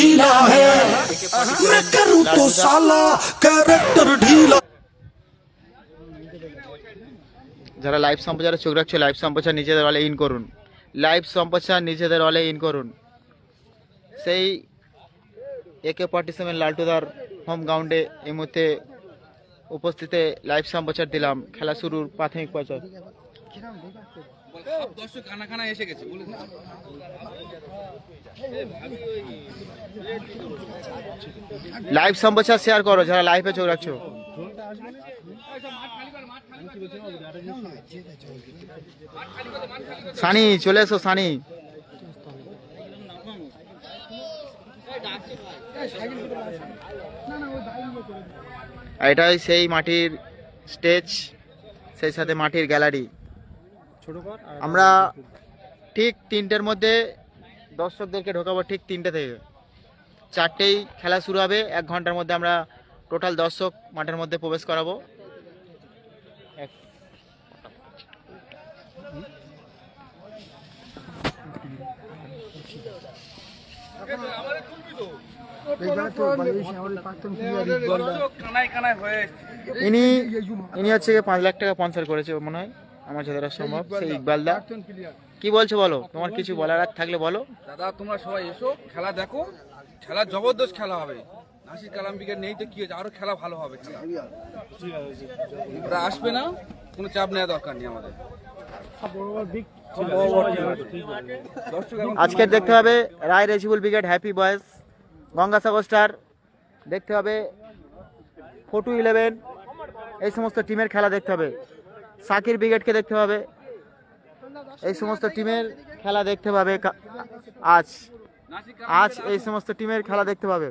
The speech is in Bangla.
ढीला है मैं करूं तो साला कैरेक्टर ढीला। যারা লাইভ সম্প্রচারে চোখ রাখছে লাইভ সম্প্রচার নিজেদের ওয়ালে ইন করুন, লাইভ সম্প্রচার নিজেদের ওয়ালে ইন করুন। সেই AK-47 লালটুদার হোম গ্রাউন্ডে এই মুহূর্তে উপস্থিতে লাইভ সম্প্রচার দিলাম খেলা শুরুর প্রাথমিক পর্যায়ে। লাইভ সম্প্রচার শেয়ার করো যারা লাইভে চোখ রাখছো। সানি চলে এসো, সানি এটাই সেই মাটির স্টেজ, সেই সাথে মাটির গ্যালারি। আমরা ঠিক 3টের মধ্যে দর্শকদেরকে ঢোকাবো, ঠিক 3টে থেকে 4টেই খেলা শুরু হবে। 1 ঘন্টার মধ্যে আমরা টোটাল দর্শক মাঠের মধ্যে প্রবেশ করাবো। ইনি হচ্ছে 5 লাখ টাকা স্পন্সর করেছে মনে হয়, আমার যতটা সম্ভব। সেই ইকবালদা কি বলছো বলো, তোমার কিছু বলার থাকলে বলো। দাদা তোমরা সবাই এসো, খেলা দেখো, খেলা জবরদস্ত খেলা হবে। নাসির কালাম ব্রিগেড নেই তো কি হয়েছে, আরো খেলা ভালো হবে। ওরা আসবে না, কোনো চাপ নেওয়া দরকার নেই আমাদের। আজকে দেখতে হবে Rai Rezibul brigade, happy boys, Gangasagar star, দেখতে হবে 4-11, এই সমস্ত টিমের খেলা দেখতে হবে। সাকির ব্রিগেডকে দেখতে হবে, এই সমস্ত টিমের খেলা দেখতে পাবে। আজ এই সমস্ত টিমের খেলা দেখতে পাবে।